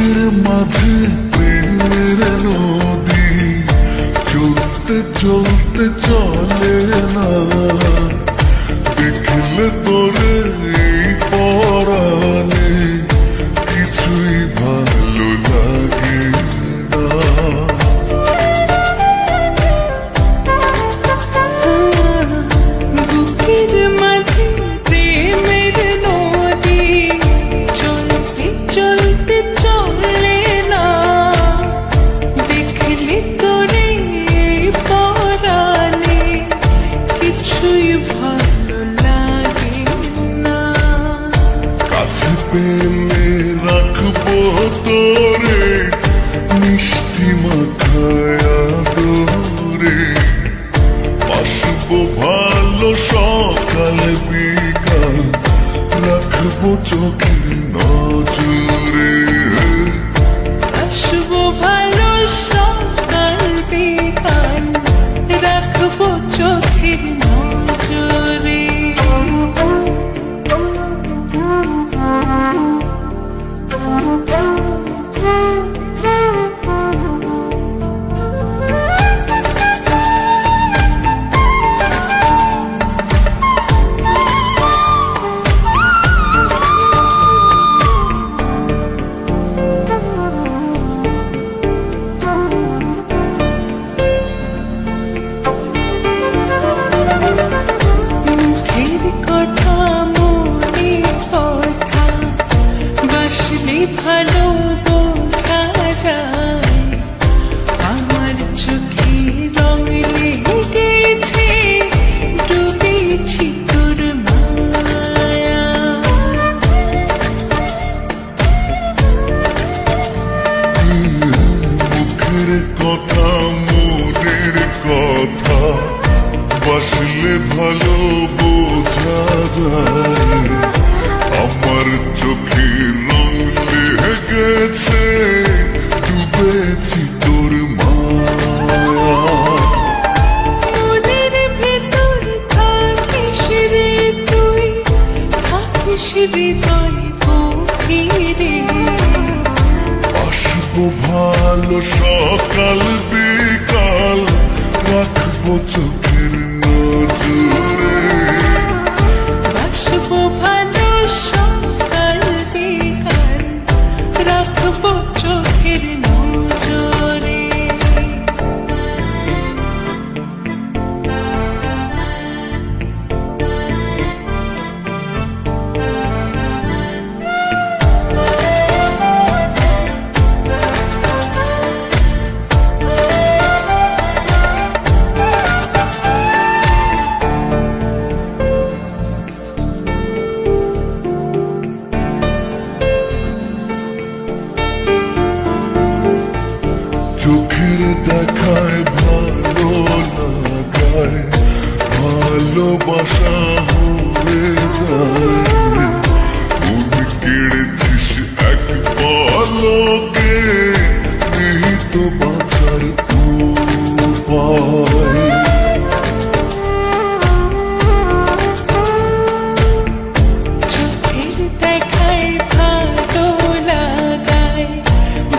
বুকের মাঝে প্রেমের নদী চলতে চলতে চলে না, দেখলে তোরে এই পরাণে কিছুই ভালো লাগে না। বুকের মাঝে প্রেমের নদী চলতে চলতে চলে না, দেখলে তোরে পরাণে কিছুই ভালো লাগে না। কাছে পেলে রাখবো তোরে মিষ্টি মাখায়া দোরে, বাসবো ভালো সকাল বিকাল, রাখবো চোখের নজরে। আসবো ভালো সকাল বিকাল, রাখবো চোখের নজরে। মুখের কথা মনে কথা বাসলে ভালো বোঝা যায়, আমার চোখে রং লেগেছে, ডুবেছি তোর মায়া। মুখের কথা মনের কথা বাসলে ভালো বোঝা যায়, আমার চোখে রং লেগেছে, ডুবেছি তোর মায়া। মনের ভেতর থাকিস রে তুই, থাকিস হৃদয় গভীরে। আসবো ভালো সকাল বিকাল, রাখবো চোখের নজরে। বাসবো ভালো সকাল বিকাল, রাখবো চোখের নজরে। চোখের দেখায় ভালো লাগায়, ভালোবাসা হয়ে যায়, মন কেড়েছিস এক পলকে, নেই তো বাঁচার উপায়। চোখের দেখায় ভালো লাগায়,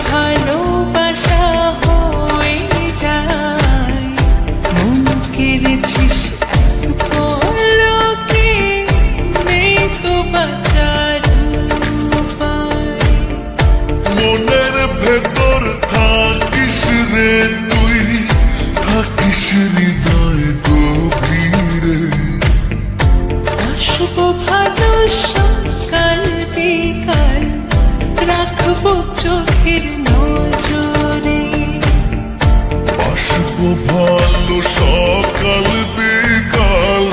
ভালোবাসা হয়ে যায়, মন কেড়েছিস এক পলকে, নেই তো বাঁচার উপায়। মনের ভেতর থাকিস রে তুই, থাকিস হৃদয় গভীরে। আসবো ভালো সকাল বিকাল, রাখবো চোখের নজরে। আসবো ভালো সকাল বিকাল,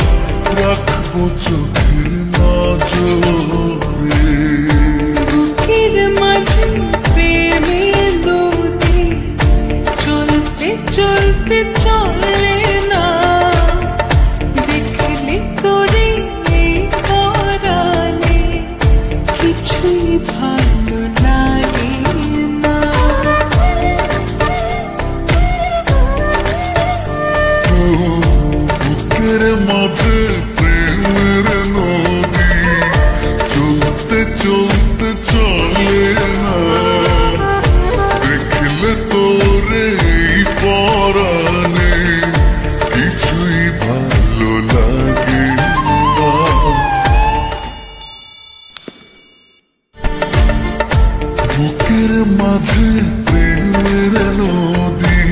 রাখবো চোখের নজরে। বুকের মাঝে প্রেমের নদী চলতে চলতে চলে না, দেখলে তোরে পরাণে কিছুই ভালো লাগে না। বুকের মাঝে প্রেমের নদী চলতে চলতে চলে না, বুকের মাঝে প্রেমের নদী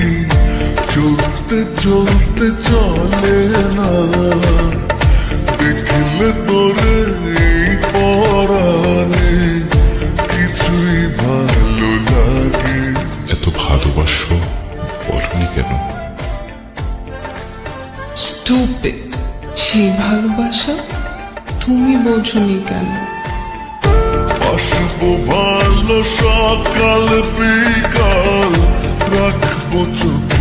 চলতে চলতে চলে না, দেখলে তোরে এই পরাণে কিছুই ভালো লাগে। এত ভালোবাসো বলনি কেন? স্টুপিড, সেই ভালোবাসা তুমি বোঝনি কেন? আসবো ভালো সকাল বিকাল, রাখবো চোখ